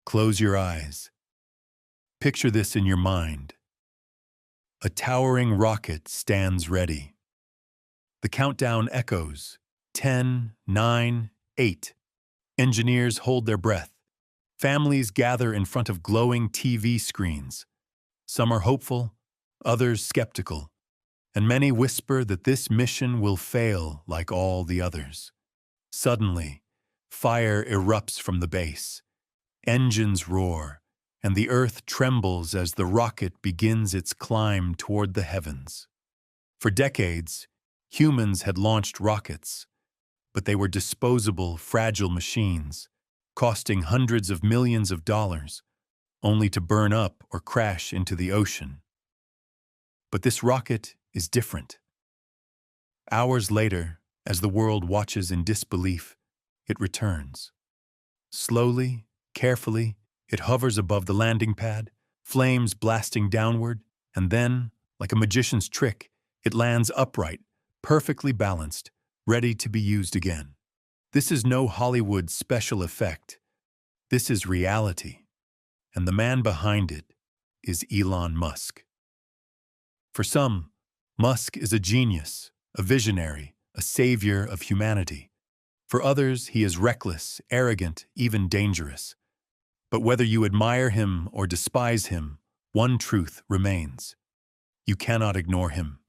Close your eyes. Picture this in your mind. A towering rocket stands ready. The countdown echoes. 10, 9, 8. Engineers hold their breath. Families gather in front of glowing TV screens. Some are hopeful, others skeptical, and many whisper that this mission will fail like all the others. Suddenly, fire erupts from the base. Engines roar, and the earth trembles as the rocket begins its climb toward the heavens. For decades, humans had launched rockets, but they were disposable, fragile machines, costing hundreds of millions of dollars, only to burn up or crash into the ocean. But this rocket is different. Hours later, as the world watches in disbelief, it returns. Slowly, carefully, it hovers above the landing pad, flames blasting downward, and then, like a magician's trick, it lands upright, perfectly balanced, ready to be used again. This is no Hollywood special effect. This is reality. And the man behind it is Elon Musk. For some, Musk is a genius, a visionary, a savior of humanity. For others, he is reckless, arrogant, even dangerous. But whether you admire him or despise him, one truth remains. You cannot ignore him.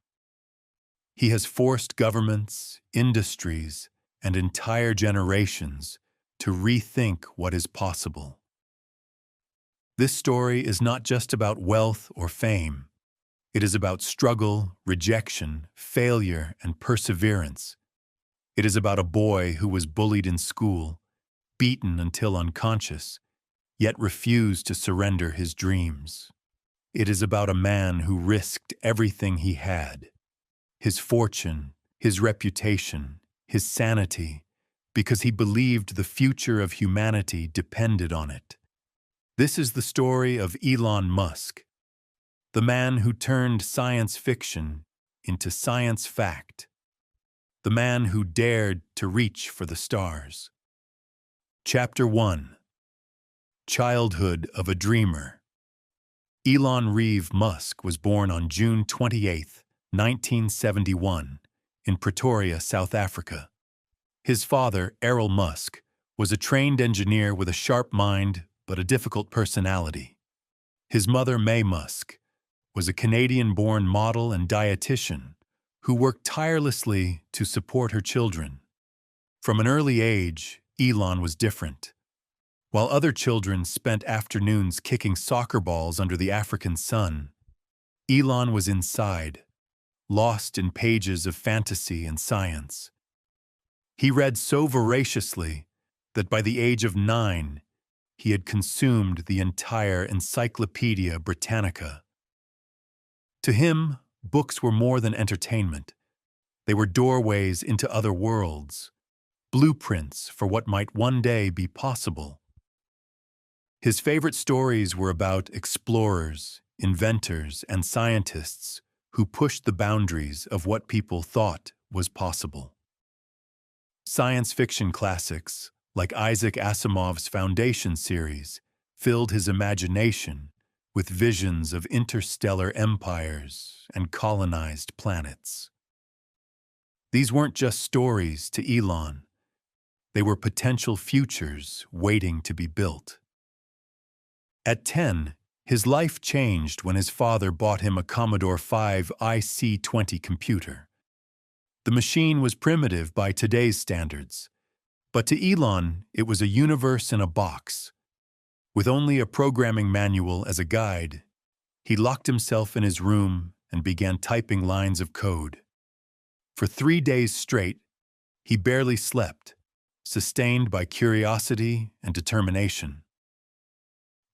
He has forced governments, industries, and entire generations to rethink what is possible. This story is not just about wealth or fame. It is about struggle, rejection, failure, and perseverance. It is about a boy who was bullied in school, beaten until unconscious, yet refused to surrender his dreams. It is about a man who risked everything he had, his fortune, his reputation, his sanity, because he believed the future of humanity depended on it. This is the story of Elon Musk, the man who turned science fiction into science fact, the man who dared to reach for the stars. Chapter 1. Childhood of a Dreamer. Elon Reeve Musk was born on June 28, 1971, in Pretoria, South Africa. His father, Errol Musk, was a trained engineer with a sharp mind but a difficult personality. His mother, May Musk, was a Canadian-born model and dietitian who worked tirelessly to support her children. From an early age, Elon was different. While other children spent afternoons kicking soccer balls under the African sun, Elon was inside, lost in pages of fantasy and science. He read so voraciously that by the age of 9, he had consumed the entire Encyclopedia Britannica. To him, books were more than entertainment. They were doorways into other worlds, blueprints for what might one day be possible. His favorite stories were about explorers, inventors, and scientists who pushed the boundaries of what people thought was possible. Science fiction classics, like Isaac Asimov's Foundation series, filled his imagination with visions of interstellar empires and colonized planets. These weren't just stories to Elon. They were potential futures waiting to be built. At 10, his life changed when his father bought him a Commodore 5 IC-20 computer. The machine was primitive by today's standards, but to Elon, it was a universe in a box. With only a programming manual as a guide, he locked himself in his room and began typing lines of code. For 3 days straight, he barely slept, sustained by curiosity and determination.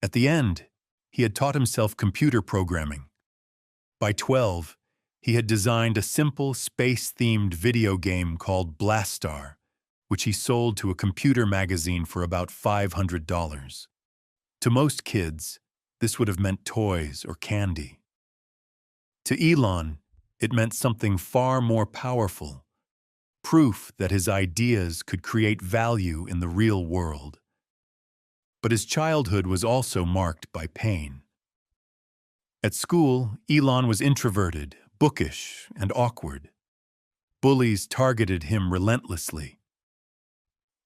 At the end, he had taught himself computer programming. By 12, he had designed a simple space-themed video game called Blastar, which he sold to a computer magazine for about $500. To most kids, this would have meant toys or candy. To Elon, it meant something far more powerful, proof that his ideas could create value in the real world. But his childhood was also marked by pain. At school, Elon was introverted, bookish, and awkward. Bullies targeted him relentlessly.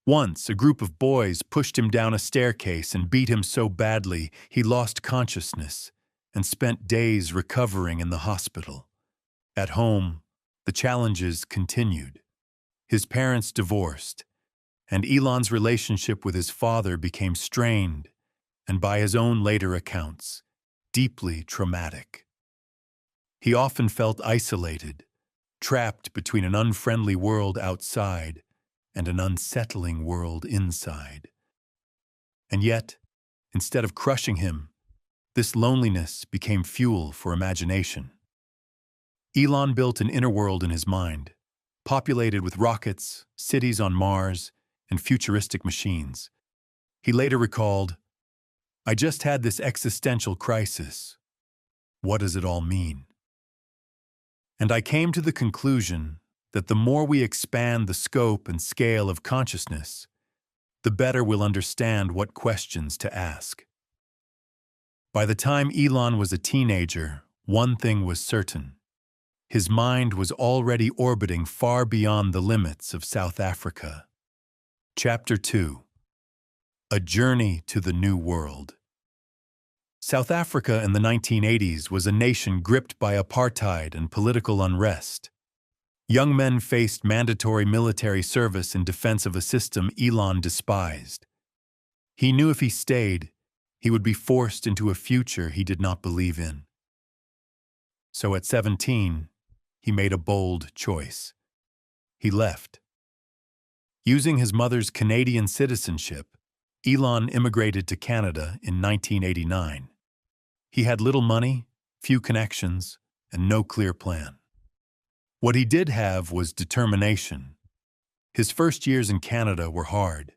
Once, a group of boys pushed him down a staircase and beat him so badly he lost consciousness and spent days recovering in the hospital. At home, the challenges continued. His parents divorced, and Elon's relationship with his father became strained and, by his own later accounts, deeply traumatic. He often felt isolated, trapped between an unfriendly world outside and an unsettling world inside. And yet, instead of crushing him, this loneliness became fuel for imagination. Elon built an inner world in his mind, populated with rockets, cities on Mars, and futuristic machines. He later recalled, "I just had this existential crisis. What does it all mean? And I came to the conclusion that the more we expand the scope and scale of consciousness, the better we'll understand what questions to ask." By the time Elon was a teenager, one thing was certain. His mind was already orbiting far beyond the limits of South Africa. Chapter 2. A Journey to the New World. South Africa in the 1980s was a nation gripped by apartheid and political unrest. Young men faced mandatory military service in defense of a system Elon despised. He knew if he stayed, he would be forced into a future he did not believe in. So at 17, he made a bold choice. He left. Using his mother's Canadian citizenship, Elon immigrated to Canada in 1989. He had little money, few connections, and no clear plan. What he did have was determination. His first years in Canada were hard.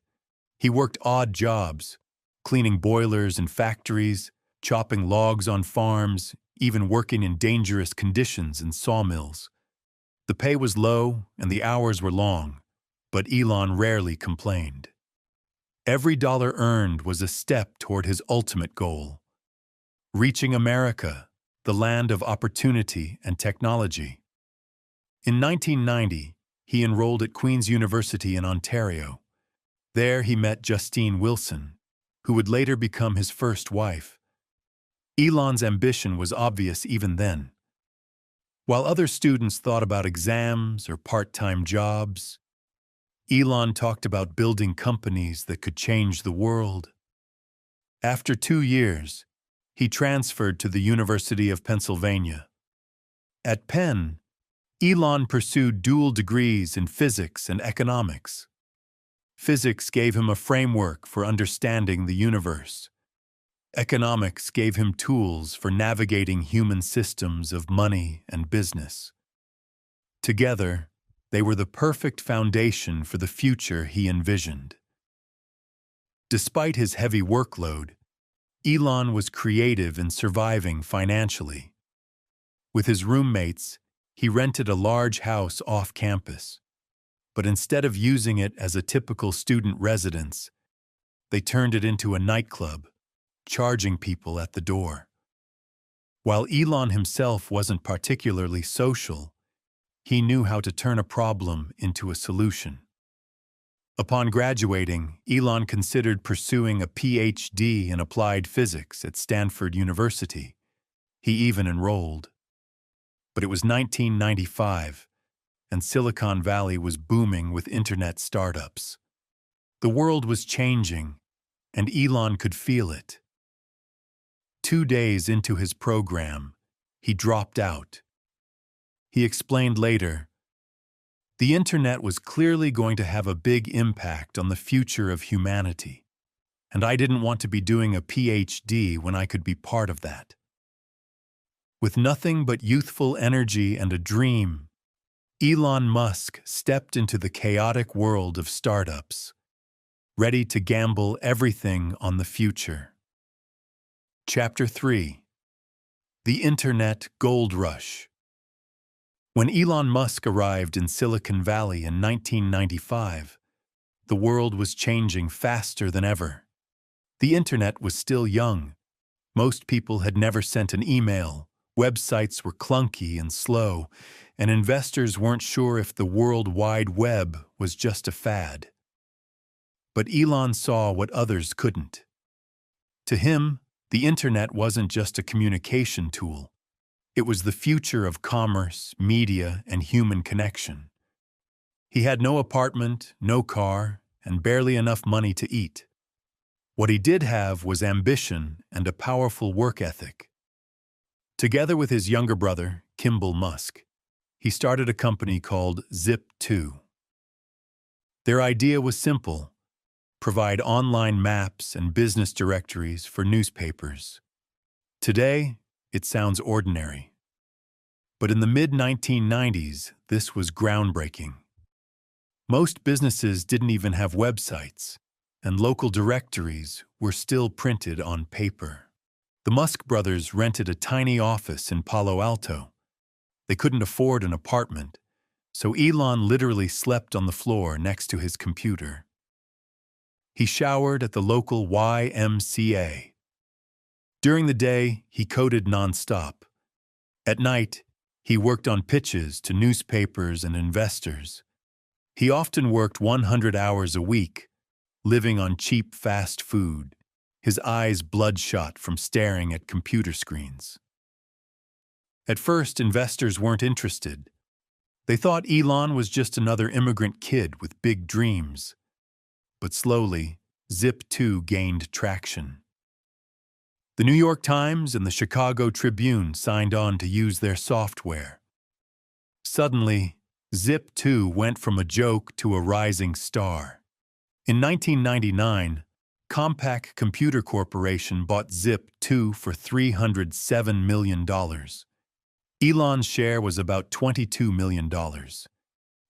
He worked odd jobs, cleaning boilers in factories, chopping logs on farms, even working in dangerous conditions in sawmills. The pay was low and the hours were long, but Elon rarely complained. Every dollar earned was a step toward his ultimate goal: reaching America, the land of opportunity and technology. In 1990, he enrolled at Queen's University in Ontario. There he met Justine Wilson, who would later become his first wife. Elon's ambition was obvious even then. While other students thought about exams or part-time jobs, Elon talked about building companies that could change the world. After 2 years, he transferred to the University of Pennsylvania. At Penn, Elon pursued dual degrees in physics and economics. Physics gave him a framework for understanding the universe. Economics gave him tools for navigating human systems of money and business. Together, they were the perfect foundation for the future he envisioned. Despite his heavy workload, Elon was creative in surviving financially. With his roommates, he rented a large house off campus, but instead of using it as a typical student residence, they turned it into a nightclub, charging people at the door. While Elon himself wasn't particularly social, he knew how to turn a problem into a solution. Upon graduating, Elon considered pursuing a PhD in applied physics at Stanford University. He even enrolled. But it was 1995, and Silicon Valley was booming with internet startups. The world was changing, and Elon could feel it. 2 days into his program, he dropped out. He explained later, "The internet was clearly going to have a big impact on the future of humanity, and I didn't want to be doing a PhD when I could be part of that." With nothing but youthful energy and a dream, Elon Musk stepped into the chaotic world of startups, ready to gamble everything on the future. Chapter 3. The Internet Gold Rush. When Elon Musk arrived in Silicon Valley in 1995, the world was changing faster than ever. The internet was still young. Most people had never sent an email, websites were clunky and slow, and investors weren't sure if the World Wide Web was just a fad. But Elon saw what others couldn't. To him, the internet wasn't just a communication tool. It was the future of commerce, media, and human connection. He had no apartment, no car, and barely enough money to eat. What he did have was ambition and a powerful work ethic. Together with his younger brother, Kimball Musk, he started a company called Zip2. Their idea was simple: provide online maps and business directories for newspapers. Today, it sounds ordinary. But in the mid-1990s, this was groundbreaking. Most businesses didn't even have websites, and local directories were still printed on paper. The Musk brothers rented a tiny office in Palo Alto. They couldn't afford an apartment, so Elon literally slept on the floor next to his computer. He showered at the local YMCA. During the day, he coded nonstop. At night, he worked on pitches to newspapers and investors. He often worked 100 hours a week, living on cheap fast food, his eyes bloodshot from staring at computer screens. At first, investors weren't interested. They thought Elon was just another immigrant kid with big dreams. But slowly, Zip2 gained traction. The New York Times and the Chicago Tribune signed on to use their software. Suddenly, Zip2 went from a joke to a rising star. In 1999, Compaq Computer Corporation bought Zip2 for $307 million. Elon's share was about $22 million.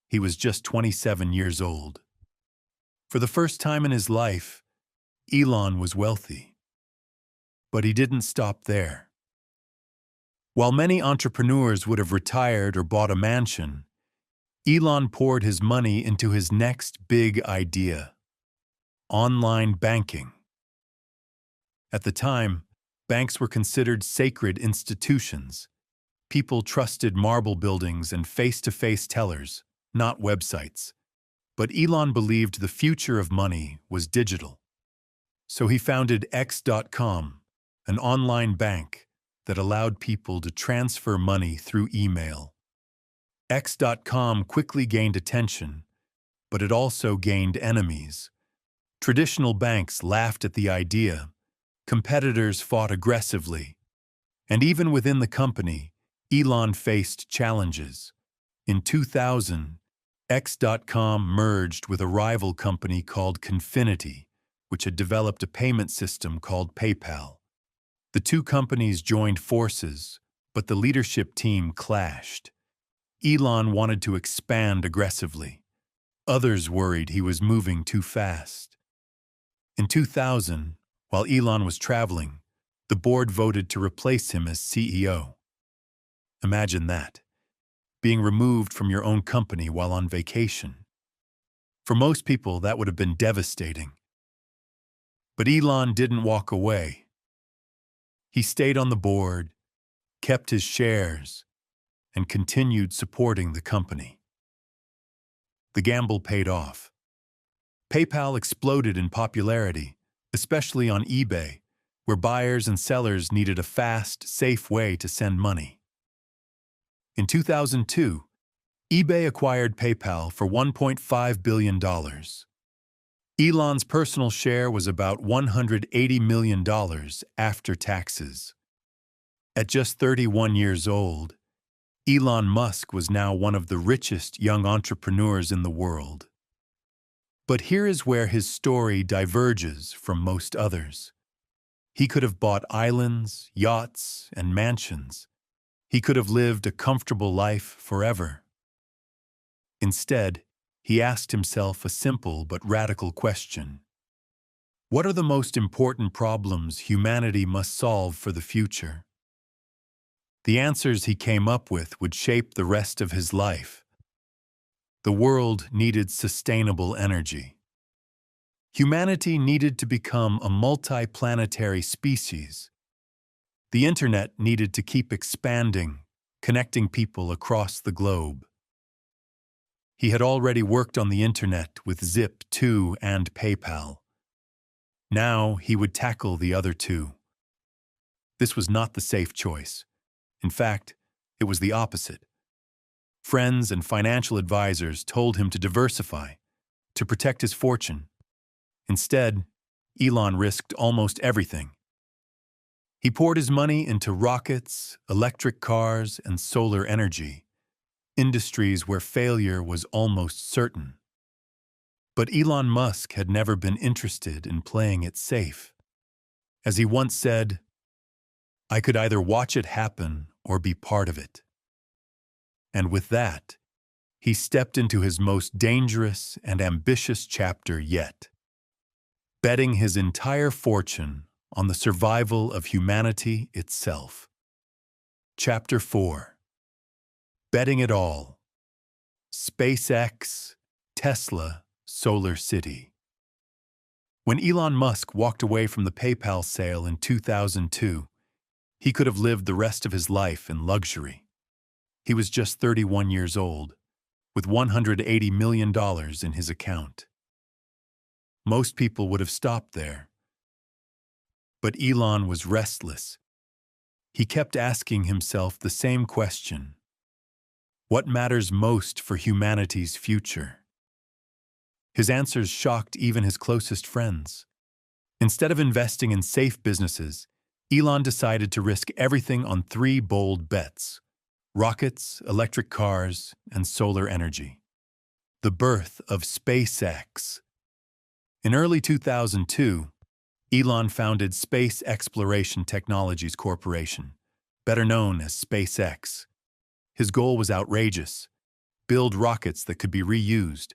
He was just 27 years old. For the first time in his life, Elon was wealthy. But he didn't stop there. While many entrepreneurs would have retired or bought a mansion, Elon poured his money into his next big idea: online banking. At the time, banks were considered sacred institutions. People trusted marble buildings and face-to-face tellers, not websites. But Elon believed the future of money was digital. So he founded X.com, an online bank that allowed people to transfer money through email. X.com quickly gained attention, but it also gained enemies. Traditional banks laughed at the idea, competitors fought aggressively, and even within the company, Elon faced challenges. In 2000, X.com merged with a rival company called Confinity, which had developed a payment system called PayPal. The two companies joined forces, but the leadership team clashed. Elon wanted to expand aggressively. Others worried he was moving too fast. In 2000, while Elon was traveling, the board voted to replace him as CEO. Imagine that, being removed from your own company while on vacation. For most people, that would have been devastating. But Elon didn't walk away. He stayed on the board, kept his shares, and continued supporting the company. The gamble paid off. PayPal exploded in popularity, especially on eBay, where buyers and sellers needed a fast, safe way to send money. In 2002, eBay acquired PayPal for $1.5 billion. Elon's personal share was about $180 million after taxes. At just 31 years old, Elon Musk was now one of the richest young entrepreneurs in the world. But here is where his story diverges from most others. He could have bought islands, yachts, and mansions. He could have lived a comfortable life forever. Instead, he asked himself a simple but radical question. What are the most important problems humanity must solve for the future? The answers he came up with would shape the rest of his life. The world needed sustainable energy. Humanity needed to become a multi-planetary species. The internet needed to keep expanding, connecting people across the globe. He had already worked on the internet with Zip2 and PayPal. Now he would tackle the other two. This was not the safe choice. In fact, it was the opposite. Friends and financial advisors told him to diversify, to protect his fortune. Instead, Elon risked almost everything. He poured his money into rockets, electric cars, and solar energy, industries where failure was almost certain. But Elon Musk had never been interested in playing it safe. As he once said, "I could either watch it happen or be part of it." And with that, he stepped into his most dangerous and ambitious chapter yet, betting his entire fortune on the survival of humanity itself. Chapter 4. Betting it all. SpaceX, Tesla, Solar City. When Elon Musk walked away from the PayPal sale in 2002, he could have lived the rest of his life in luxury. He was just 31 years old, with $180 million in his account. Most people would have stopped there. But Elon was restless. He kept asking himself the same question: what matters most for humanity's future? His answers shocked even his closest friends. Instead of investing in safe businesses, Elon decided to risk everything on 3 bold bets: rockets, electric cars, and solar energy. The birth of SpaceX. In early 2002, Elon founded Space Exploration Technologies Corporation, better known as SpaceX. His goal was outrageous: build rockets that could be reused,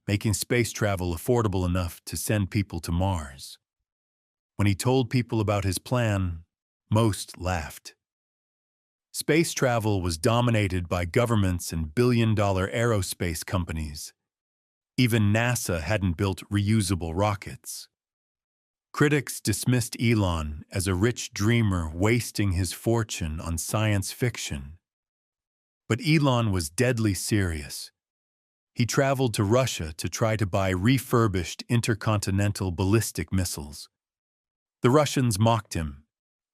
making space travel affordable enough to send people to Mars. When he told people about his plan, most laughed. Space travel was dominated by governments and billion-dollar aerospace companies. Even NASA hadn't built reusable rockets. Critics dismissed Elon as a rich dreamer wasting his fortune on science fiction. But Elon was deadly serious. He traveled to Russia to try to buy refurbished intercontinental ballistic missiles. The Russians mocked him,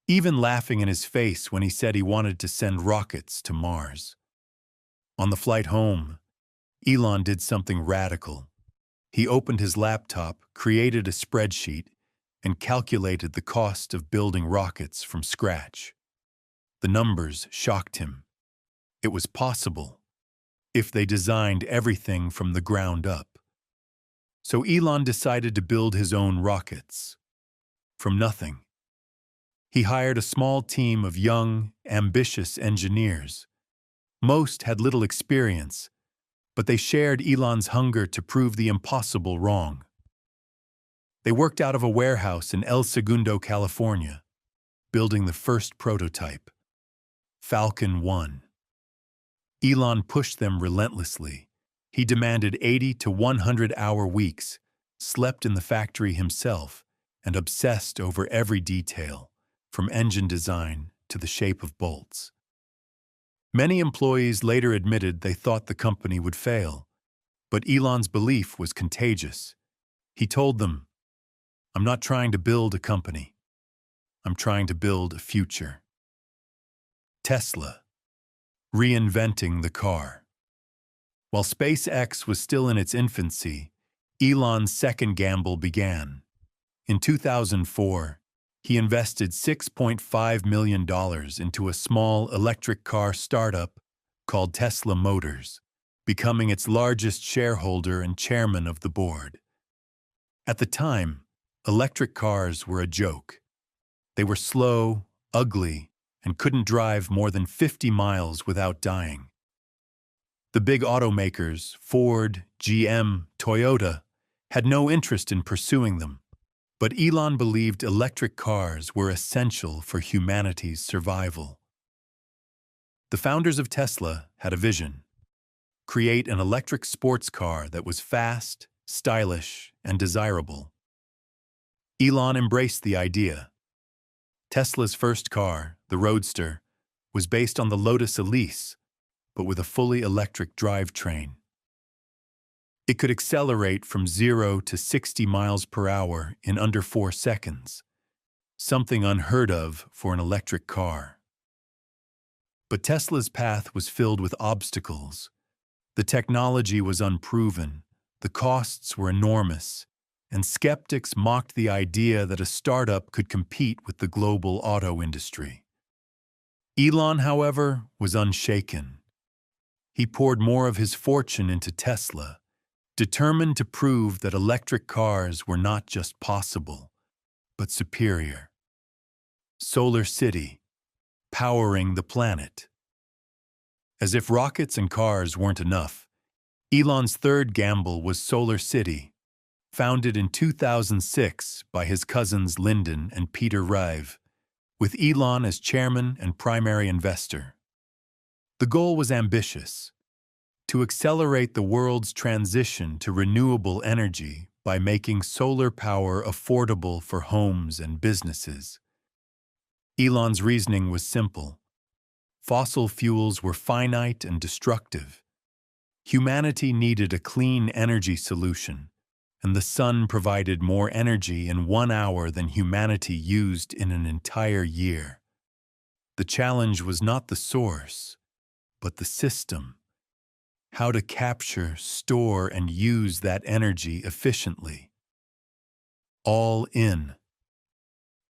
even laughing in his face when he said he wanted to send rockets to Mars. On the flight home, Elon did something radical. He opened his laptop, created a spreadsheet, and calculated the cost of building rockets from scratch. The numbers shocked him. It was possible, if they designed everything from the ground up. So Elon decided to build his own rockets. From nothing. He hired a small team of young, ambitious engineers. Most had little experience, but they shared Elon's hunger to prove the impossible wrong. They worked out of a warehouse in El Segundo, California, building the first prototype, Falcon 1. Elon pushed them relentlessly. He demanded 80 to 100-hour weeks, slept in the factory himself, and obsessed over every detail, from engine design to the shape of bolts. Many employees later admitted they thought the company would fail, but Elon's belief was contagious. He told them, "I'm not trying to build a company. I'm trying to build a future." Tesla. Reinventing the car. While SpaceX was still in its infancy, Elon's second gamble began. In 2004, he invested $6.5 million into a small electric car startup called Tesla Motors, becoming its largest shareholder and chairman of the board. At the time, electric cars were a joke. They were slow, ugly, and couldn't drive more than 50 miles without dying. The big automakers, Ford, GM, Toyota, had no interest in pursuing them. But Elon believed electric cars were essential for humanity's survival. The founders of Tesla had a vision: create an electric sports car that was fast, stylish, and desirable. Elon embraced the idea. Tesla's first car, the Roadster, was based on the Lotus Elise, but with a fully electric drivetrain. It could accelerate from 0 to 60 miles per hour in under 4 seconds, something unheard of for an electric car. But Tesla's path was filled with obstacles. The technology was unproven, the costs were enormous, and skeptics mocked the idea that a startup could compete with the global auto industry. Elon, however, was unshaken. He poured more of his fortune into Tesla, determined to prove that electric cars were not just possible, but superior. Solar City, powering the planet. As if rockets and cars weren't enough, Elon's third gamble was Solar City, founded in 2006 by his cousins Lyndon and Peter Rive, with Elon as chairman and primary investor. The goal was ambitious: to accelerate the world's transition to renewable energy by making solar power affordable for homes and businesses. Elon's reasoning was simple. Fossil fuels were finite and destructive. Humanity needed a clean energy solution, and the sun provided more energy in 1 hour than humanity used in an entire year. The challenge was not the source, but the system. How to capture, store, and use that energy efficiently. All in.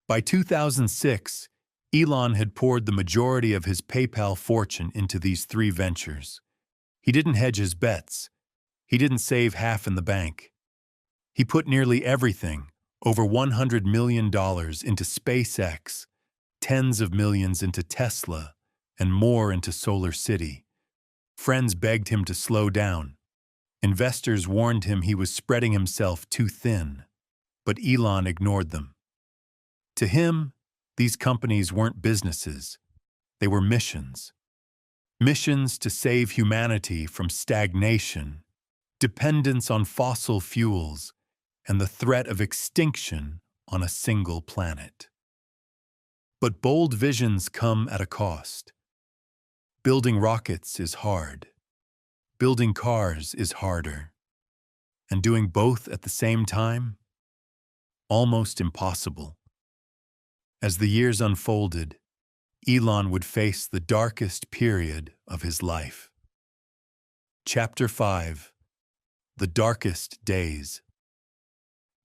By 2006, Elon had poured the majority of his PayPal fortune into these 3 ventures. He didn't hedge his bets. He didn't save half in the bank. He put nearly everything, over $100 million, into SpaceX, tens of millions into Tesla, and more into Solar City. Friends begged him to slow down. Investors warned him he was spreading himself too thin, but Elon ignored them. To him, these companies weren't businesses. They were missions. Missions to save humanity from stagnation, dependence on fossil fuels, and the threat of extinction on a single planet. But bold visions come at a cost. Building rockets is hard. Building cars is harder. And doing both at the same time? Almost impossible. As the years unfolded, Elon would face the darkest period of his life. Chapter 5: The Darkest Days.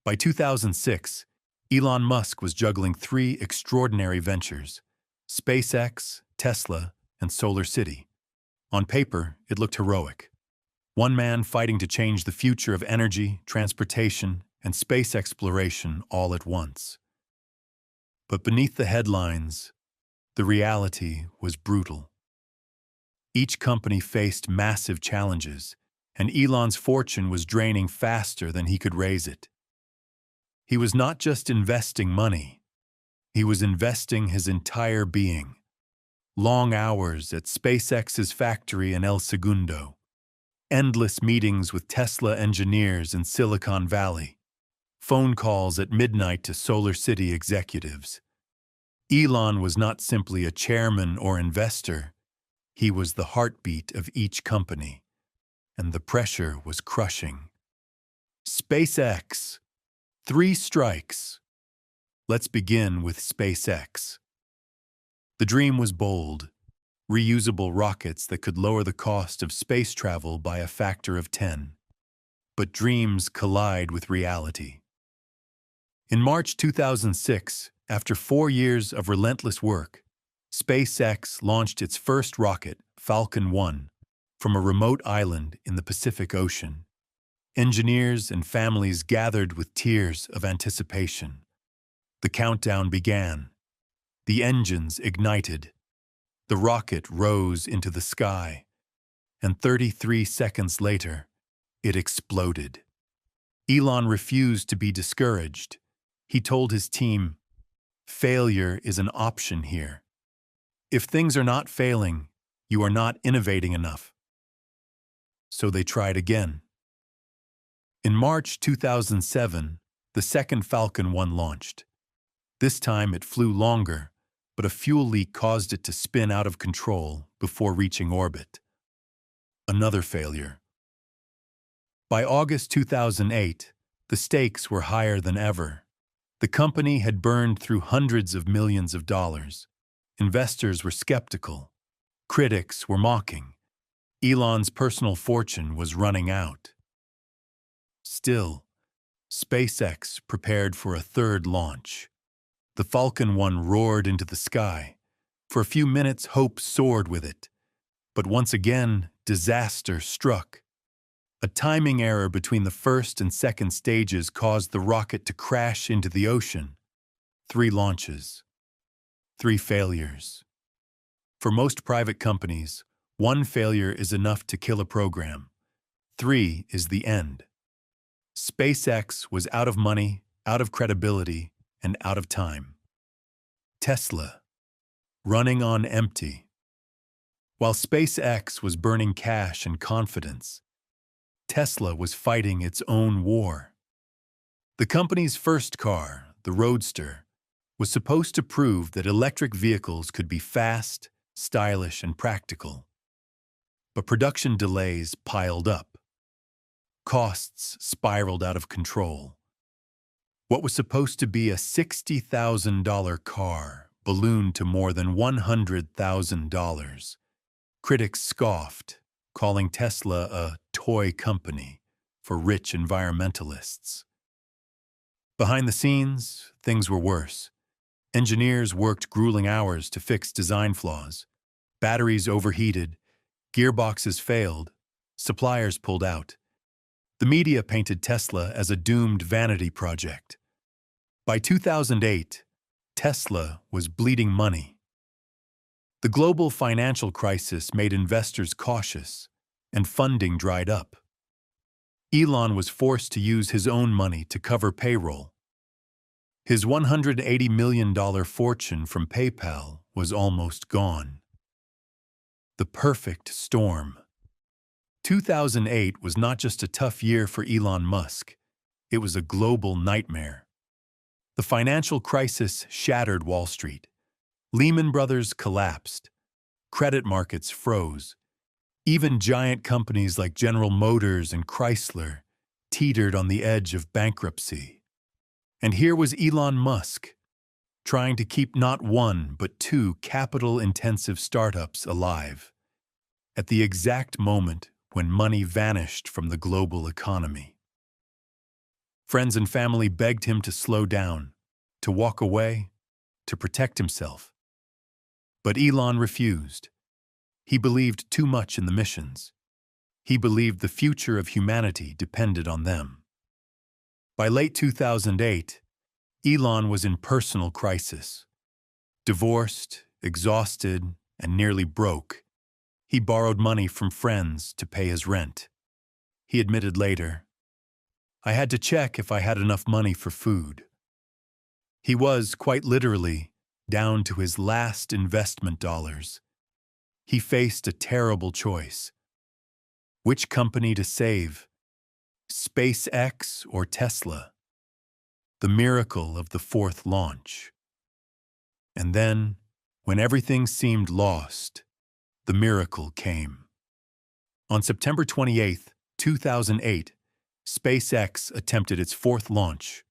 By 2006, Elon Musk was juggling 3 extraordinary ventures: SpaceX, Tesla, and Solar City. On paper, it looked heroic. One man fighting to change the future of energy, transportation, and space exploration all at once. But beneath the headlines, the reality was brutal. Each company faced massive challenges, and Elon's fortune was draining faster than he could raise it. He was not just investing money, he was investing his entire being. Long hours at SpaceX's factory in El Segundo, endless meetings with Tesla engineers in Silicon Valley, phone calls at midnight to Solar City executives. Elon was not simply a chairman or investor, he was the heartbeat of each company, and the pressure was crushing. SpaceX. 3 strikes. Let's begin with SpaceX. The dream was bold: reusable rockets that could lower the cost of space travel by a factor of 10. But dreams collide with reality. In March 2006, after 4 years of relentless work, SpaceX launched its first rocket, Falcon 1, from a remote island in the Pacific Ocean. Engineers and families gathered with tears of anticipation. The countdown began. The engines ignited. The rocket rose into the sky, and 33 seconds later, it exploded. Elon refused to be discouraged. He told his team, "Failure is an option here. If things are not failing, you are not innovating enough." So they tried again. In March 2007, The second Falcon 1 launched. This time it flew longer, but a fuel leak caused it to spin out of control before reaching orbit. Another failure. By August 2008, the stakes were higher than ever. The company had burned through hundreds of millions of dollars. Investors were skeptical. Critics were mocking. Elon's personal fortune was running out. Still, SpaceX prepared for a third launch. The Falcon 1 roared into the sky. For a few minutes, hope soared with it. But once again, disaster struck. A timing error between the first and second stages caused the rocket to crash into the ocean. 3 launches. 3 failures. For most private companies, 1 failure is enough to kill a program. 3 is the end. SpaceX was out of money, out of credibility, and out of time. Tesla, running on empty. While SpaceX was burning cash and confidence, Tesla was fighting its own war. The company's first car, the Roadster, was supposed to prove that electric vehicles could be fast, stylish, and practical. But production delays piled up. Costs spiraled out of control. What was supposed to be a $60,000 car ballooned to more than $100,000. Critics scoffed, calling Tesla a toy company for rich environmentalists. Behind the scenes, things were worse. Engineers worked grueling hours to fix design flaws. Batteries overheated, gearboxes failed, suppliers pulled out. The media painted Tesla as a doomed vanity project. By 2008, Tesla was bleeding money. The global financial crisis made investors cautious, and funding dried up. Elon was forced to use his own money to cover payroll. His $180 million fortune from PayPal was almost gone. The perfect storm. 2008 was not just a tough year for Elon Musk, it was a global nightmare. The financial crisis shattered Wall Street. Lehman Brothers collapsed. Credit markets froze. Even giant companies like General Motors and Chrysler teetered on the edge of bankruptcy. And here was Elon Musk, trying to keep not 1 but 2 capital-intensive startups alive, at the exact moment when money vanished from the global economy. Friends and family begged him to slow down, to walk away, to protect himself. But Elon refused. He believed too much in the missions. He believed the future of humanity depended on them. By late 2008, Elon was in personal crisis. Divorced, exhausted, and nearly broke, he borrowed money from friends to pay his rent. He admitted later, "I had to check if I had enough money for food." He was, quite literally, down to his last investment dollars. He faced a terrible choice. Which company to save? SpaceX or Tesla? The miracle of the 4th launch. And then, when everything seemed lost, the miracle came. On September 28, 2008, SpaceX attempted its 4th launch.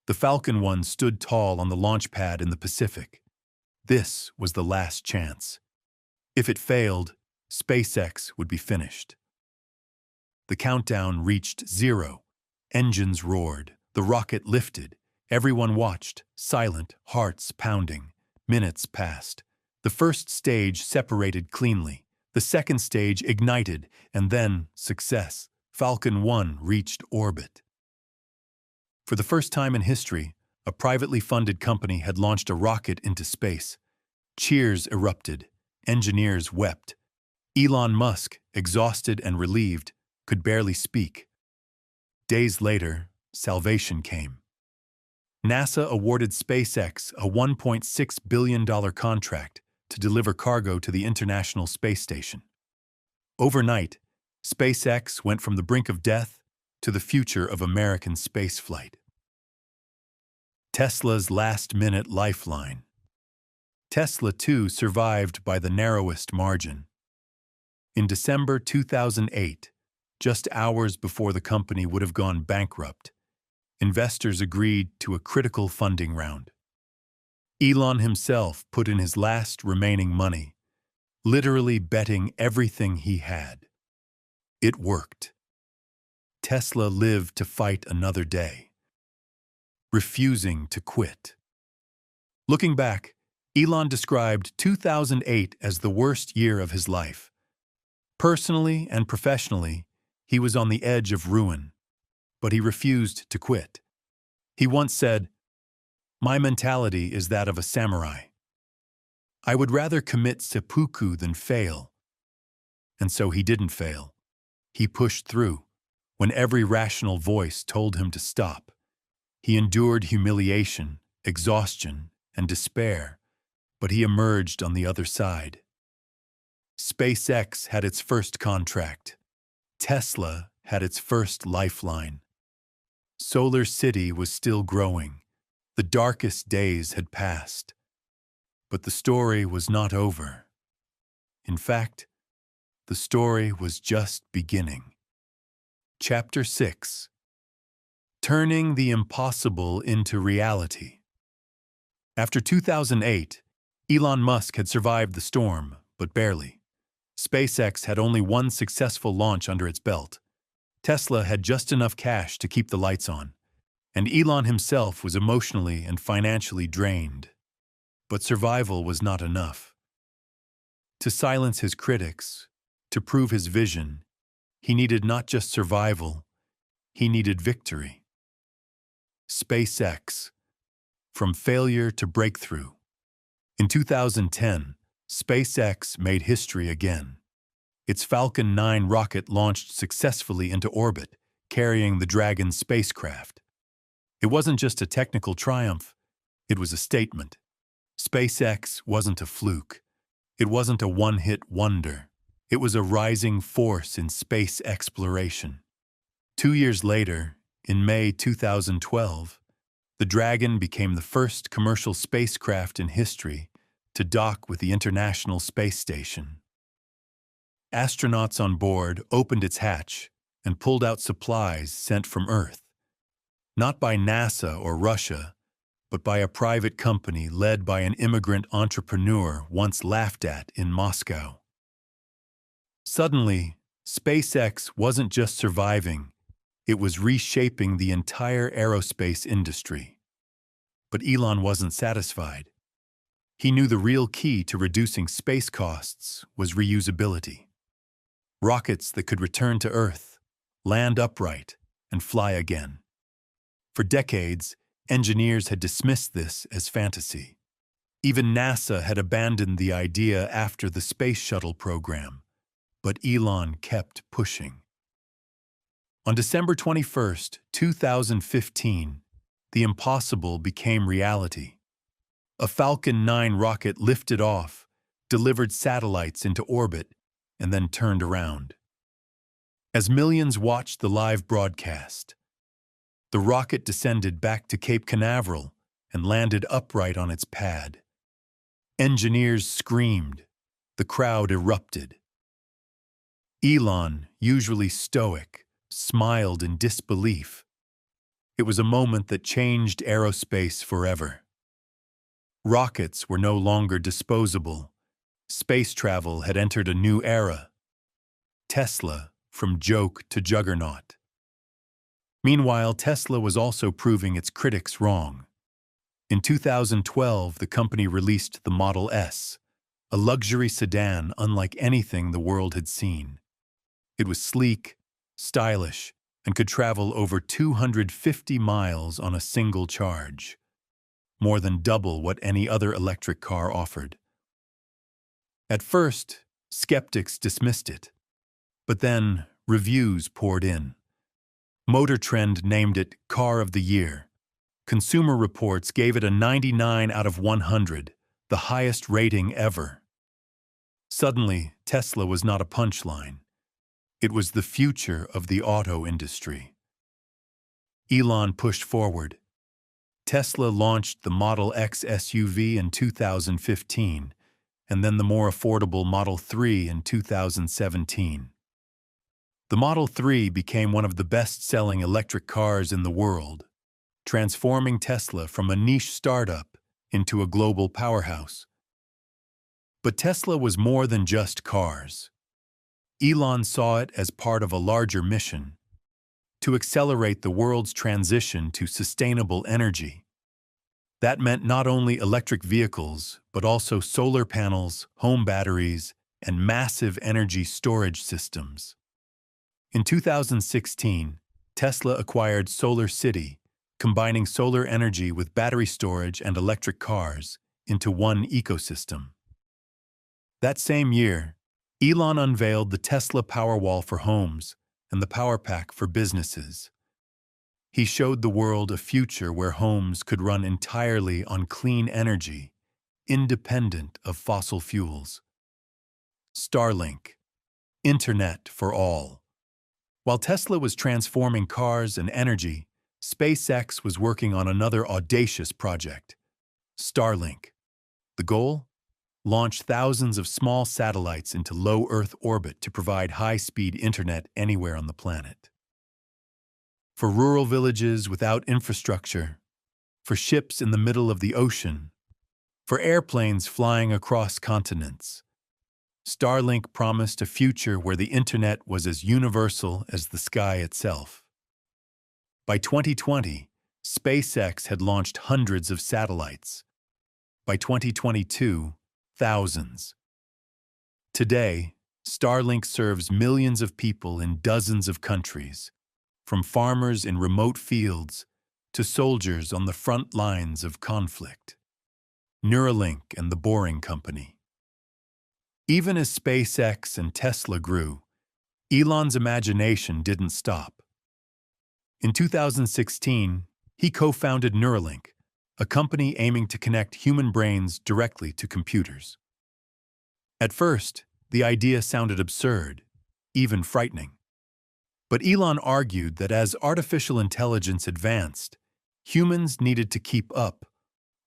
The Falcon 1 stood tall on the launch pad in the Pacific. This was the last chance. If it failed, SpaceX would be finished. The countdown reached 0. Engines roared. The rocket lifted. Everyone watched, silent, hearts pounding. Minutes passed. The first stage separated cleanly. The second stage ignited, and then success. Falcon 1 reached orbit. For the first time in history, a privately funded company had launched a rocket into space. Cheers erupted. Engineers wept. Elon Musk, exhausted and relieved, could barely speak. Days later, salvation came. NASA awarded SpaceX a $1.6 billion contract to deliver cargo to the International Space Station. Overnight, SpaceX went from the brink of death to the future of American spaceflight. Tesla's last-minute lifeline. Tesla, too, survived by the narrowest margin. In December 2008, just hours before the company would have gone bankrupt, investors agreed to a critical funding round. Elon himself put in his last remaining money, literally betting everything he had. It worked. Tesla lived to fight another day, refusing to quit. Looking back, Elon described 2008 as the worst year of his life. Personally and professionally, he was on the edge of ruin, but he refused to quit. He once said, "My mentality is that of a samurai. I would rather commit seppuku than fail." And so he didn't fail. He pushed through, when every rational voice told him to stop. He endured humiliation, exhaustion, and despair, but he emerged on the other side. SpaceX had its first contract. Tesla had its first lifeline. Solar City was still growing. The darkest days had passed. But the story was not over. In fact, the story was just beginning. Chapter 6. Turning the impossible into reality. After 2008, Elon Musk had survived the storm, but barely. SpaceX had only one successful launch under its belt. Tesla had just enough cash to keep the lights on, and Elon himself was emotionally and financially drained. But survival was not enough. To silence his critics, to prove his vision, he needed not just survival, he needed victory. SpaceX. From failure to breakthrough. In 2010, SpaceX made history again. Its Falcon 9 rocket launched successfully into orbit, carrying the Dragon spacecraft. It wasn't just a technical triumph, it was a statement. SpaceX wasn't a fluke. It wasn't a one-hit wonder. It was a rising force in space exploration. 2 years later, in May 2012, the Dragon became the first commercial spacecraft in history to dock with the International Space Station. Astronauts on board opened its hatch and pulled out supplies sent from Earth. Not by NASA or Russia, but by a private company led by an immigrant entrepreneur once laughed at in Moscow. Suddenly, SpaceX wasn't just surviving, it was reshaping the entire aerospace industry. But Elon wasn't satisfied. He knew the real key to reducing space costs was reusability. Rockets that could return to Earth, land upright, and fly again. For decades, engineers had dismissed this as fantasy. Even NASA had abandoned the idea after the Space Shuttle program, but Elon kept pushing. On December 21, 2015, the impossible became reality. A Falcon 9 rocket lifted off, delivered satellites into orbit, and then turned around. As millions watched the live broadcast, the rocket descended back to Cape Canaveral and landed upright on its pad. Engineers screamed. The crowd erupted. Elon, usually stoic, smiled in disbelief. It was a moment that changed aerospace forever. Rockets were no longer disposable. Space travel had entered a new era. Tesla, from joke to juggernaut. Meanwhile, Tesla was also proving its critics wrong. In 2012, the company released the Model S, a luxury sedan unlike anything the world had seen. It was sleek, stylish, and could travel over 250 miles on a single charge, more than double what any other electric car offered. At first, skeptics dismissed it, but then reviews poured in. Motor Trend named it Car of the Year. Consumer Reports gave it a 99 out of 100, the highest rating ever. Suddenly, Tesla was not a punchline. It was the future of the auto industry. Elon pushed forward. Tesla launched the Model X SUV in 2015, and then the more affordable Model 3 in 2017. The Model 3 became one of the best-selling electric cars in the world, transforming Tesla from a niche startup into a global powerhouse. But Tesla was more than just cars. Elon saw it as part of a larger mission: to accelerate the world's transition to sustainable energy. That meant not only electric vehicles, but also solar panels, home batteries, and massive energy storage systems. In 2016, Tesla acquired Solar City, combining solar energy with battery storage and electric cars into one ecosystem. That same year, Elon unveiled the Tesla Powerwall for homes and the Power Pack for businesses. He showed the world a future where homes could run entirely on clean energy, independent of fossil fuels. Starlink, Internet for all. While Tesla was transforming cars and energy, SpaceX was working on another audacious project: Starlink. The goal? Launch thousands of small satellites into low Earth orbit to provide high-speed internet anywhere on the planet. For rural villages without infrastructure, for ships in the middle of the ocean, for airplanes flying across continents, Starlink promised a future where the internet was as universal as the sky itself. By 2020, SpaceX had launched hundreds of satellites. By 2022, thousands. Today, Starlink serves millions of people in dozens of countries, from farmers in remote fields to soldiers on the front lines of conflict. Neuralink and the Boring Company. Even as SpaceX and Tesla grew, Elon's imagination didn't stop. In 2016, he co-founded Neuralink, a company aiming to connect human brains directly to computers. At first, the idea sounded absurd, even frightening. But Elon argued that as artificial intelligence advanced, humans needed to keep up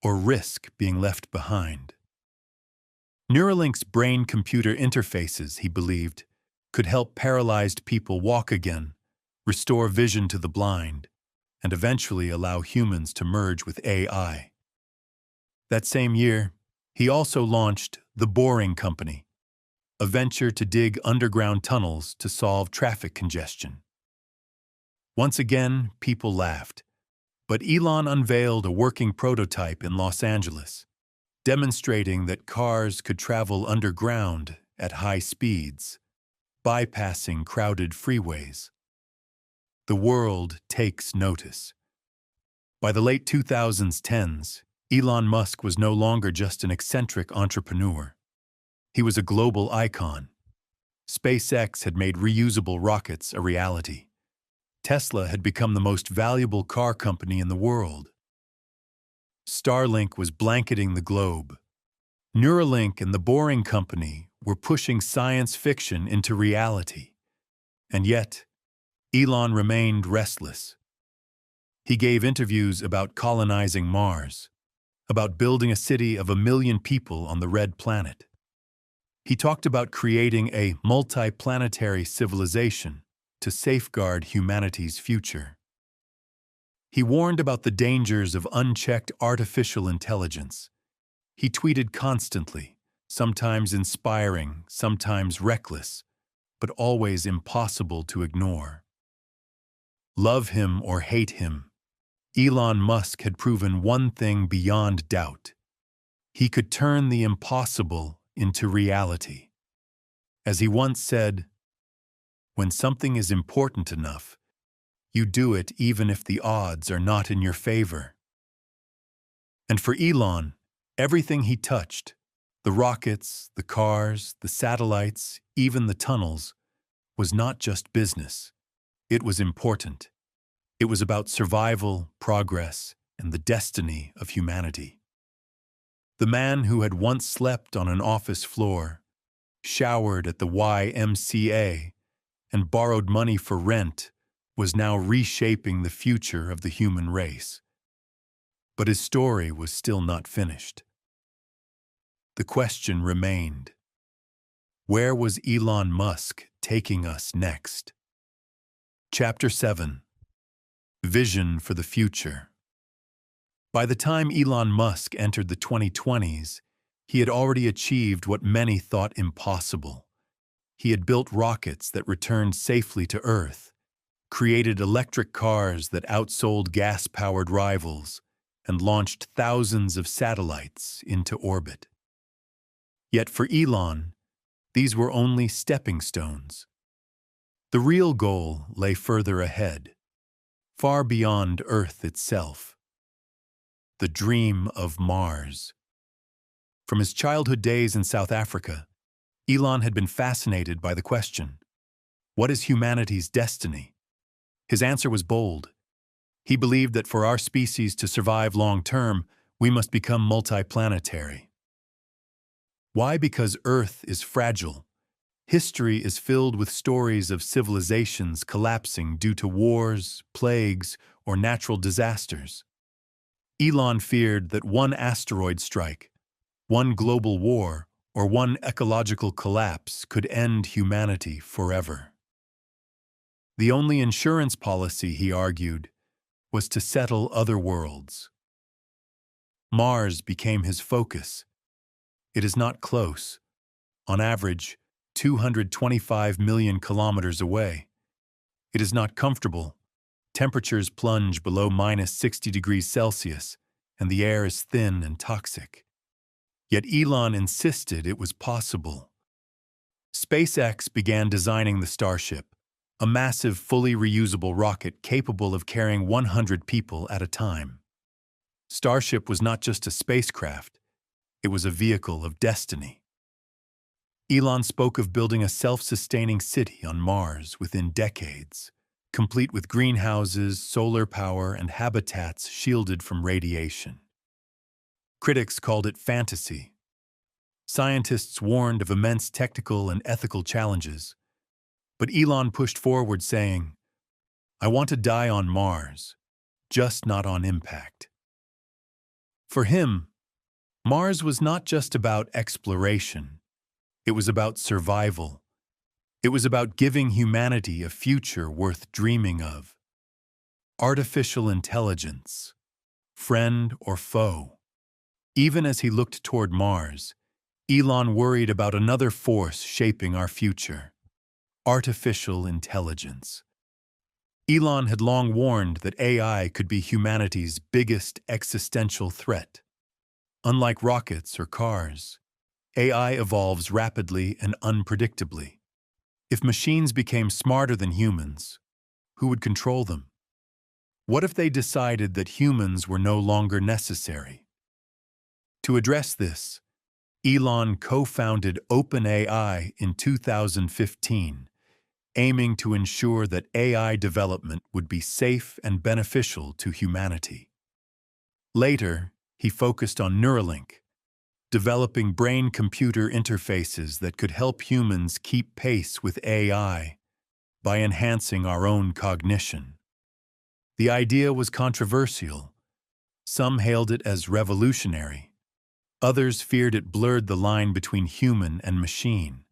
or risk being left behind. Neuralink's brain-computer interfaces, he believed, could help paralyzed people walk again, restore vision to the blind, and eventually allow humans to merge with AI. That same year, he also launched the Boring Company, a venture to dig underground tunnels to solve traffic congestion. Once again, people laughed, but Elon unveiled a working prototype in Los Angeles, demonstrating that cars could travel underground at high speeds, bypassing crowded freeways. The world takes notice. By the late 2010s, Elon Musk was no longer just an eccentric entrepreneur. He was a global icon. SpaceX had made reusable rockets a reality. Tesla had become the most valuable car company in the world. Starlink was blanketing the globe. Neuralink and the Boring Company were pushing science fiction into reality. And yet, Elon remained restless. He gave interviews about colonizing Mars, about building a city of 1 million people on the Red Planet. He talked about creating a multi-planetary civilization to safeguard humanity's future. He warned about the dangers of unchecked artificial intelligence. He tweeted constantly, sometimes inspiring, sometimes reckless, but always impossible to ignore. Love him or hate him, Elon Musk had proven one thing beyond doubt. He could turn the impossible into reality. As he once said, "When something is important enough, you do it even if the odds are not in your favor." And for Elon, everything he touched, the rockets, the cars, the satellites, even the tunnels, was not just business. It was important. It was about survival, progress, and the destiny of humanity. The man who had once slept on an office floor, showered at the YMCA, and borrowed money for rent was now reshaping the future of the human race. But his story was still not finished. The question remained: where was Elon Musk taking us next? Chapter 7: Vision for the Future. By the time Elon Musk entered the 2020s, he had already achieved what many thought impossible. He had built rockets that returned safely to Earth, created electric cars that outsold gas-powered rivals, and launched thousands of satellites into orbit. Yet for Elon, these were only stepping stones. The real goal lay further ahead, far beyond Earth itself. The dream of Mars. From his childhood days in South Africa, Elon had been fascinated by the question: what is humanity's destiny? His answer was bold. He believed that for our species to survive long-term, we must become multiplanetary. Why? Because Earth is fragile. History is filled with stories of civilizations collapsing due to wars, plagues, or natural disasters. Elon feared that one asteroid strike, one global war, or one ecological collapse could end humanity forever. The only insurance policy, he argued, was to settle other worlds. Mars became his focus. It is not close, on average, 225 million kilometers away. It is not comfortable. Temperatures plunge below -60 degrees Celsius, and the air is thin and toxic. Yet Elon insisted it was possible. SpaceX began designing the Starship, a massive, fully reusable rocket capable of carrying 100 people at a time. Starship was not just a spacecraft, it was a vehicle of destiny. Elon spoke of building a self-sustaining city on Mars within decades, complete with greenhouses, solar power, and habitats shielded from radiation. Critics called it fantasy. Scientists warned of immense technical and ethical challenges. But Elon pushed forward, saying, "I want to die on Mars, just not on impact." For him, Mars was not just about exploration. It was about survival. It was about giving humanity a future worth dreaming of. Artificial intelligence, friend or foe. Even as he looked toward Mars, Elon worried about another force shaping our future: artificial intelligence. Elon had long warned that AI could be humanity's biggest existential threat. Unlike rockets or cars, AI evolves rapidly and unpredictably. If machines became smarter than humans, who would control them? What if they decided that humans were no longer necessary? To address this, Elon co-founded OpenAI in 2015, aiming to ensure that AI development would be safe and beneficial to humanity. Later, he focused on Neuralink, developing brain-computer interfaces that could help humans keep pace with AI by enhancing our own cognition. The idea was controversial. Some hailed it as revolutionary. Others feared it blurred the line between human and machine.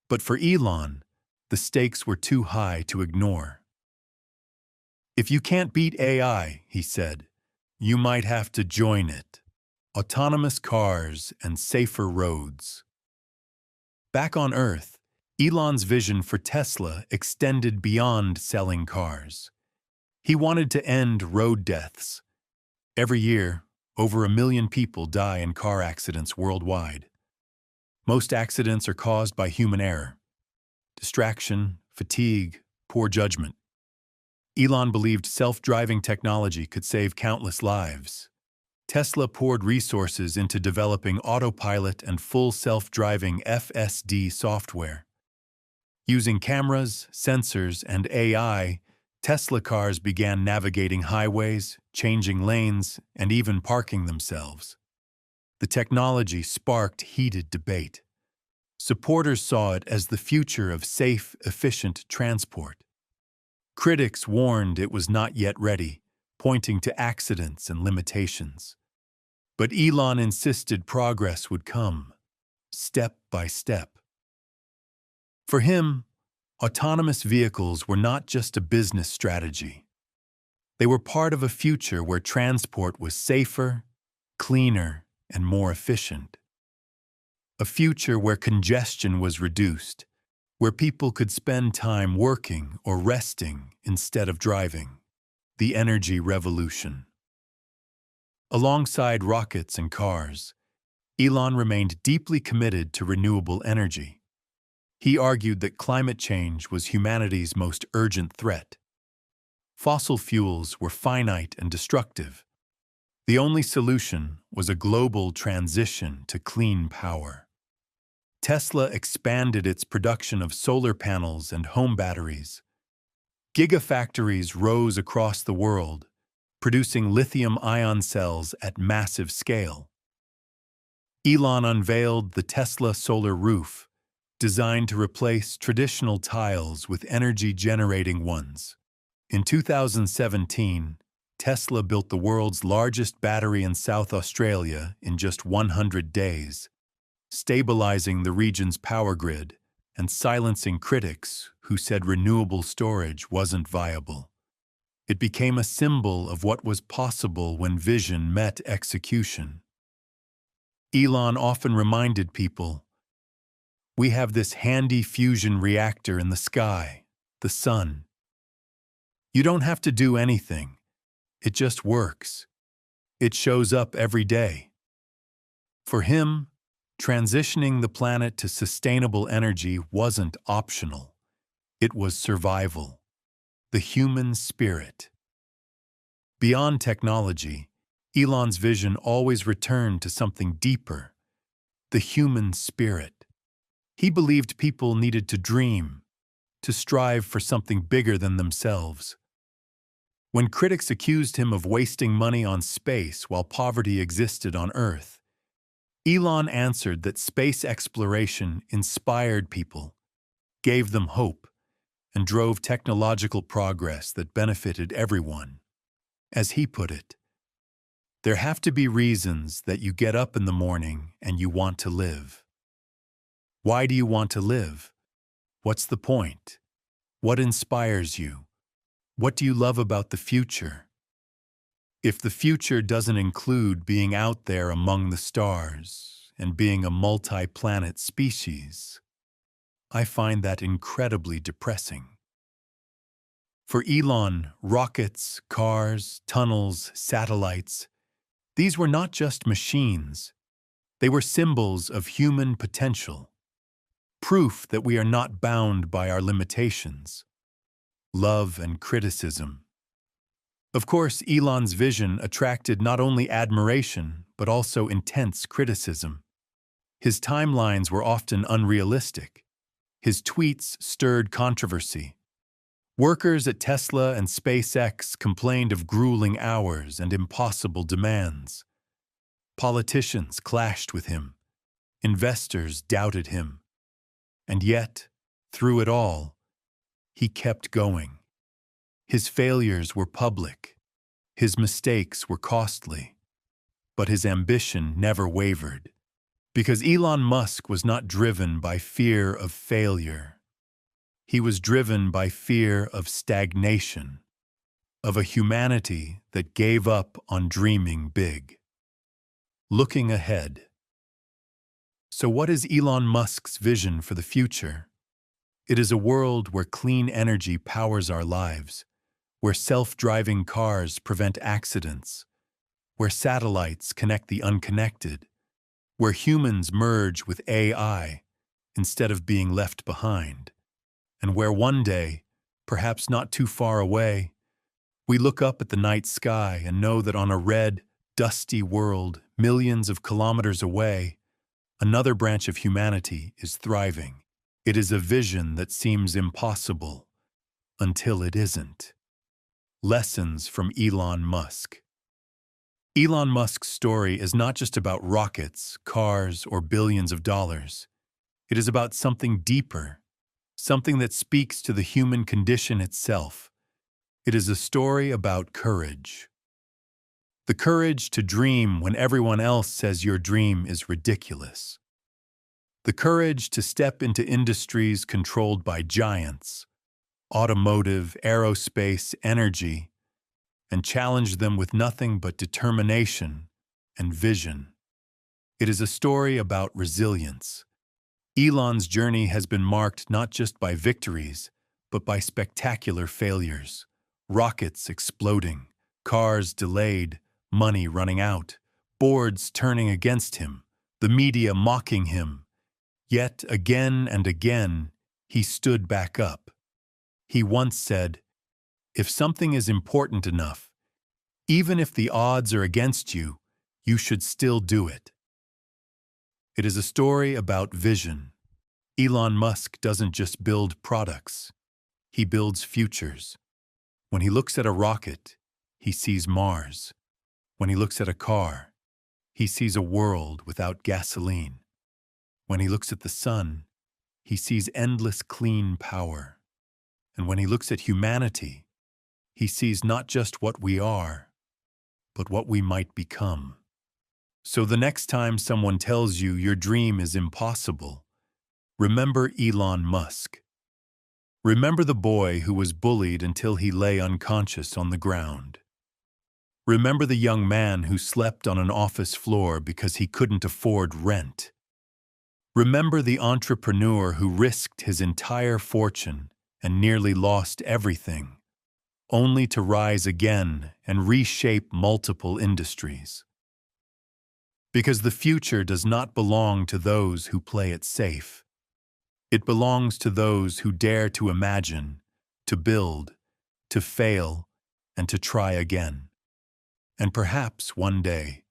But for Elon, the stakes were too high to ignore. "If you can't beat AI," he said, "you might have to join it. Autonomous cars and safer roads." Back on Earth, Elon's vision for Tesla extended beyond selling cars. He wanted to end road deaths. Every year, over 1 million people die in car accidents worldwide. Most accidents are caused by human error: distraction, fatigue, poor judgment. Elon believed self-driving technology could save countless lives. Tesla poured resources into developing autopilot and full self-driving FSD software. Using cameras, sensors, and AI, Tesla cars began navigating highways, changing lanes, and even parking themselves. The technology sparked heated debate. Supporters saw it as the future of safe, efficient transport. Critics warned it was not yet ready, pointing to accidents and limitations. But Elon insisted progress would come, step by step. For him, autonomous vehicles were not just a business strategy. They were part of a future where transport was safer, cleaner, and more efficient. A future where congestion was reduced, where people could spend time working or resting instead of driving. The energy revolution. Alongside rockets and cars, Elon remained deeply committed to renewable energy. He argued that climate change was humanity's most urgent threat. Fossil fuels were finite and destructive. The only solution was a global transition to clean power. Tesla expanded its production of solar panels and home batteries. Gigafactories rose across the world, producing lithium-ion cells at massive scale. Elon unveiled the Tesla solar roof, designed to replace traditional tiles with energy-generating ones. In 2017, Tesla built the world's largest battery in South Australia in just 100 days, stabilizing the region's power grid and silencing critics who said renewable storage wasn't viable. It became a symbol of what was possible when vision met execution. Elon often reminded people, "We have this handy fusion reactor in the sky, the sun. You don't have to do anything. It just works. It shows up every day." For him, transitioning the planet to sustainable energy wasn't optional. It was survival. The human spirit. Beyond technology, Elon's vision always returned to something deeper, the human spirit. He believed people needed to dream, to strive for something bigger than themselves. When critics accused him of wasting money on space while poverty existed on Earth, Elon answered that space exploration inspired people, gave them hope, and drove technological progress that benefited everyone. As he put it, "There have to be reasons that you get up in the morning and you want to live." Why do you want to live? What's the point? What inspires you? What do you love about the future? If the future doesn't include being out there among the stars and being a multi-planet species, I find that incredibly depressing. For Elon, rockets, cars, tunnels, satellites, these were not just machines. They were symbols of human potential, proof that we are not bound by our limitations. Love and criticism. Of course, Elon's vision attracted not only admiration, but also intense criticism. His timelines were often unrealistic. His tweets stirred controversy. Workers at Tesla and SpaceX complained of grueling hours and impossible demands. Politicians clashed with him. Investors doubted him. And yet, through it all, he kept going. His failures were public. His mistakes were costly. But his ambition never wavered. Because Elon Musk was not driven by fear of failure. He was driven by fear of stagnation, of a humanity that gave up on dreaming big. Looking ahead. So what is Elon Musk's vision for the future? It is a world where clean energy powers our lives, where self-driving cars prevent accidents, where satellites connect the unconnected, where humans merge with AI instead of being left behind, and where one day, perhaps not too far away, we look up at the night sky and know that on a red, dusty world millions of kilometers away, another branch of humanity is thriving. It is a vision that seems impossible until it isn't. Lessons from Elon Musk. Elon Musk's story is not just about rockets, cars, or billions of dollars. It is about something deeper, something that speaks to the human condition itself. It is a story about courage. The courage to dream when everyone else says your dream is ridiculous. The courage to step into industries controlled by giants, automotive, aerospace, energy, and challenge them with nothing but determination and vision. It is a story about resilience. Elon's journey has been marked not just by victories, but by spectacular failures. Rockets exploding, cars delayed, money running out, boards turning against him, the media mocking him. Yet again and again, he stood back up. He once said, "If something is important enough, even if the odds are against you, you should still do it." It is a story about vision. Elon Musk doesn't just build products, he builds futures. When he looks at a rocket, he sees Mars. When he looks at a car, he sees a world without gasoline. When he looks at the sun, he sees endless clean power. And when he looks at humanity, he sees not just what we are, but what we might become. So the next time someone tells you your dream is impossible, remember Elon Musk. Remember the boy who was bullied until he lay unconscious on the ground. Remember the young man who slept on an office floor because he couldn't afford rent. Remember the entrepreneur who risked his entire fortune and nearly lost everything, only to rise again and reshape multiple industries. Because the future does not belong to those who play it safe. It belongs to those who dare to imagine, to build, to fail, and to try again. And perhaps one day,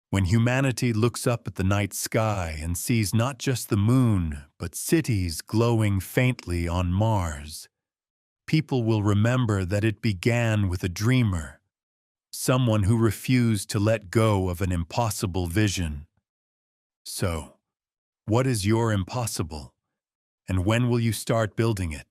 when humanity looks up at the night sky and sees not just the moon, but cities glowing faintly on Mars, people will remember that it began with a dreamer, someone who refused to let go of an impossible vision. So, what is your impossible? And when will you start building it?